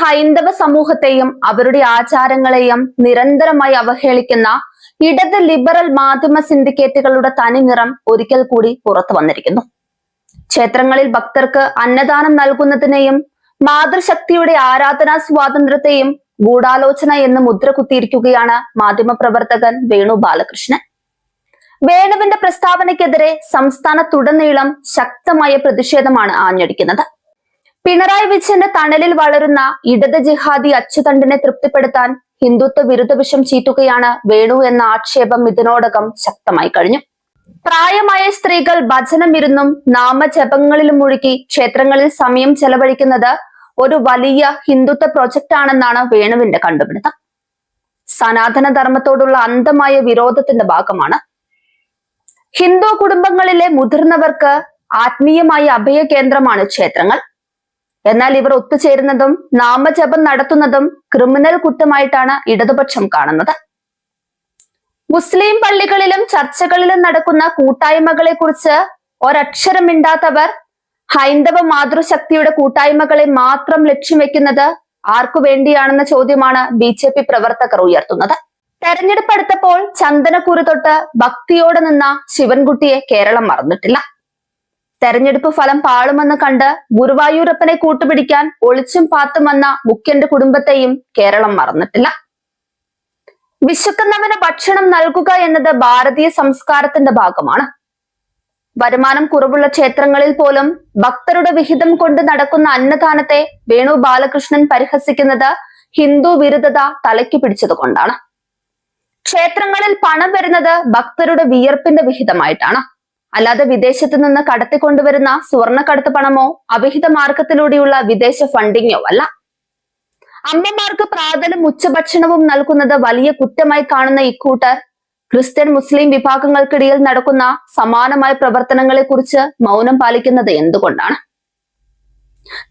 ഹൈന്ദവ സമൂഹത്തെയും അവരുടെ ആചാരങ്ങളെയും നിരന്തരമായി അവഹേളിക്കുന്ന ഇടത് ലിബറൽ മാധ്യമ സിൻഡിക്കേറ്റുകളുടെ തനിനിറം ഒരിക്കൽ കൂടി പുറത്തു വന്നിരിക്കുന്നു. ക്ഷേത്രങ്ങളിൽ ഭക്തർക്ക് അന്നദാനം നൽകുന്നതിനെയും മാതൃശക്തിയുടെ ആരാധനാ സ്വാതന്ത്ര്യത്തെയും ഗൂഢാലോചന എന്ന് മുദ്ര കുത്തിയിരിക്കുകയാണ് മാധ്യമപ്രവർത്തകൻ വേണു ബാലകൃഷ്ണൻ. വേണുവിന്റെ പ്രസ്താവനയ്ക്കെതിരെ സംസ്ഥാനത്തുടനീളം ശക്തമായ പ്രതിഷേധമാണ് ആഞ്ഞടിക്കുന്നത്. പിണറായി വിജയന്റെ തണലിൽ വളരുന്ന ഇടത് ജിഹാദി അച്ചുതണ്ടിനെ തൃപ്തിപ്പെടുത്താൻ ഹിന്ദുത്വ വിരുദ്ധ വിഷം ചീറ്റുകയാണ് വേണു എന്ന ആക്ഷേപം ഇതിനോടകം ശക്തമായി കഴിഞ്ഞു. പ്രായമായ സ്ത്രീകൾ ഭജനമിരുന്നും നാമജപങ്ങളിലും മുഴുകി ക്ഷേത്രങ്ങളിൽ സമയം ചെലവഴിക്കുന്നത് ഒരു വലിയ ഹിന്ദുത്വ പ്രൊജക്ട് ആണെന്നാണ് വേണുവിന്റെ കണ്ടുപിടുത്തം. സനാതന ധർമ്മത്തോടുള്ള അന്ധമായ വിരോധത്തിന്റെ ഭാഗമാണ്. ഹിന്ദു കുടുംബങ്ങളിലെ മുതിർന്നവർക്ക് ആത്മീയമായ അഭയ കേന്ദ്രമാണ് ക്ഷേത്രങ്ങൾ. എന്നാൽ ഇവർ ഒത്തുചേരുന്നതും നാമജപം നടത്തുന്നതും ക്രിമിനൽ കുറ്റമായിട്ടാണ് ഇടതുപക്ഷം കാണുന്നത്. മുസ്ലിം പള്ളികളിലും ചർച്ചകളിലും നടക്കുന്ന കൂട്ടായ്മകളെ കുറിച്ച് ഒരക്ഷരം മിണ്ടാത്തവർ ഹൈന്ദവ മാതൃശക്തിയുടെ കൂട്ടായ്മകളെ മാത്രം ലക്ഷ്യം വെക്കുന്നത് ആർക്കു വേണ്ടിയാണെന്ന ചോദ്യമാണ് BJP പ്രവർത്തകർ ഉയർത്തുന്നത്. തെരഞ്ഞെടുപ്പ് അടുത്തപ്പോൾ ചന്ദനക്കുരു തൊട്ട് ഭക്തിയോടെ നിന്ന ശിവൻകുട്ടിയെ കേരളം മറന്നിട്ടില്ല. തെരഞ്ഞെടുപ്പ് ഫലം പാളുമെന്ന് കണ്ട് ഗുരുവായൂരപ്പനെ കൂട്ടുപിടിക്കാൻ ഒളിച്ചും പാത്തും വന്ന മുഖ്യന്റെ കുടുംബത്തെയും കേരളം മറന്നിട്ടില്ല. വിശക്കുന്നവന് ഭക്ഷണം നൽകുക എന്നത് ഭാരതീയ സംസ്കാരത്തിന്റെ ഭാഗമാണ്. വരുമാനം കുറവുള്ള ക്ഷേത്രങ്ങളിൽ പോലും ഭക്തരുടെ വിഹിതം കൊണ്ട് നടക്കുന്ന അന്നദാനത്തെ വേണു ബാലകൃഷ്ണൻ പരിഹസിക്കുന്നത് ഹിന്ദു വിരുദ്ധത തലയ്ക്ക് പിടിച്ചതുകൊണ്ടാണ്. ക്ഷേത്രങ്ങളിൽ പണം വരുന്നത് ഭക്തരുടെ വിയർപ്പിന്റെ വിഹിതമായിട്ടാണ്, അല്ലാതെ വിദേശത്ത് നിന്ന് കടത്തിക്കൊണ്ടുവരുന്ന സ്വർണ്ണക്കടത്ത് പണമോ അവിഹിത മാർഗത്തിലൂടെയുള്ള വിദേശ ഫണ്ടിങ്ങോ അല്ല. അമ്മമാർക്ക് പ്രാതലും ഉച്ചഭക്ഷണവും നൽകുന്നത് വലിയ കുറ്റമായി കാണുന്ന ഇക്കൂട്ടർ ക്രിസ്ത്യൻ മുസ്ലിം വിഭാഗങ്ങൾക്കിടയിൽ നടക്കുന്ന സമാനമായ പ്രവർത്തനങ്ങളെ കുറിച്ച് മൗനം പാലിക്കുന്നത് എന്തുകൊണ്ടാണ്?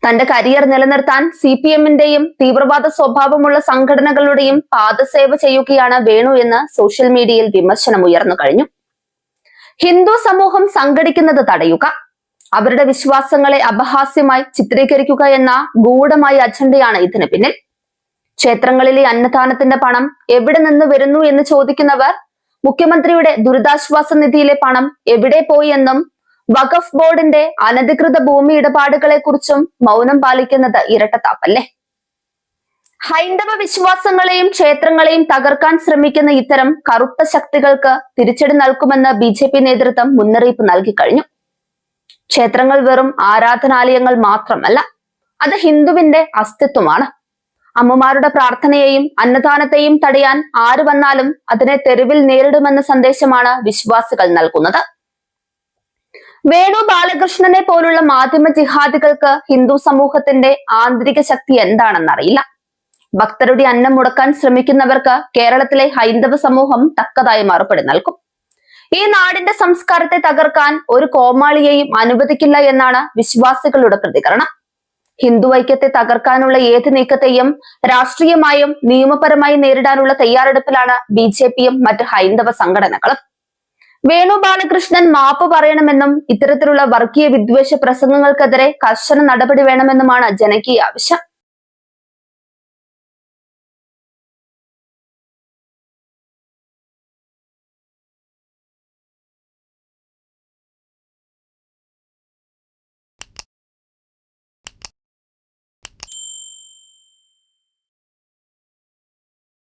തന്റെ കരിയർ നിലനിർത്താൻ CPM-ന്റെയും തീവ്രവാദ സ്വഭാവമുള്ള സംഘടനകളുടെയും പാദസേവ ചെയ്യുകയാണ് വേണു എന്ന് സോഷ്യൽ മീഡിയയിൽ വിമർശനം ഉയർന്നു കഴിഞ്ഞു. ഹിന്ദു സമൂഹം സംഘടിക്കുന്നത് തടയുക, അവരുടെ വിശ്വാസങ്ങളെ അപഹാസ്യമായി ചിത്രീകരിക്കുക എന്ന ഗൂഢമായ അജണ്ടയാണ് ഇതിന് പിന്നിൽ. ക്ഷേത്രങ്ങളിലെ അന്നദാനത്തിന്റെ പണം എവിടെ നിന്ന് വരുന്നു എന്ന് ചോദിക്കുന്നവർ മുഖ്യമന്ത്രിയുടെ ദുരിതാശ്വാസ നിധിയിലെ പണം എവിടെ പോയി എന്നും വഖഫ് ബോർഡിന്റെ അനധികൃത ഭൂമി ഇടപാടുകളെ കുറിച്ചും മൗനം പാലിക്കുന്നത് ഇരട്ടത്താപ്പല്ലേ? ഹൈന്ദവ വിശ്വാസങ്ങളെയും ക്ഷേത്രങ്ങളെയും തകർക്കാൻ ശ്രമിക്കുന്ന ഇത്തരം കറുത്ത ശക്തികൾക്ക് തിരിച്ചടി നൽകുമെന്ന് BJP നേതൃത്വം മുന്നറിയിപ്പ് നൽകി കഴിഞ്ഞു. ക്ഷേത്രങ്ങൾ വെറും ആരാധനാലയങ്ങൾ മാത്രമല്ല, അത് ഹിന്ദുവിന്റെ അസ്തിത്വമാണ്. അമ്മമാരുടെ പ്രാർത്ഥനയെയും അന്നദാനത്തെയും തടയാൻ ആര് വന്നാലും അതിനെ തെരുവിൽ നേരിടുമെന്ന സന്ദേശമാണ് വിശ്വാസികൾ നൽകുന്നത്. വേണു ബാലകൃഷ്ണനെ പോലുള്ള മാധ്യമ ജിഹാദികൾക്ക് ഹിന്ദു സമൂഹത്തിന്റെ ആന്തരിക ശക്തി എന്താണെന്നറിയില്ല. ഭക്തരുടെ അന്നം മുടക്കാൻ ശ്രമിക്കുന്നവർക്ക് കേരളത്തിലെ ഹൈന്ദവ സമൂഹം തക്കതായി മറുപടി നൽകും. ഈ നാടിന്റെ സംസ്കാരത്തെ തകർക്കാൻ ഒരു കോമാളിയെയും അനുവദിക്കില്ല എന്നാണ് വിശ്വാസികളുടെ പ്രതികരണം. ഹിന്ദു ഐക്യത്തെ തകർക്കാനുള്ള ഏത് നീക്കത്തെയും രാഷ്ട്രീയമായും നിയമപരമായി നേരിടാനുള്ള തയ്യാറെടുപ്പിലാണ് BJP-യും മറ്റ് ഹൈന്ദവ സംഘടനകളും. വേണു ബാലകൃഷ്ണൻ മാപ്പ് പറയണമെന്നും ഇത്തരത്തിലുള്ള വർഗീയ വിദ്വേഷ പ്രസംഗങ്ങൾക്കെതിരെ കർശന നടപടി വേണമെന്നുമാണ് ജനകീയ ആവശ്യം.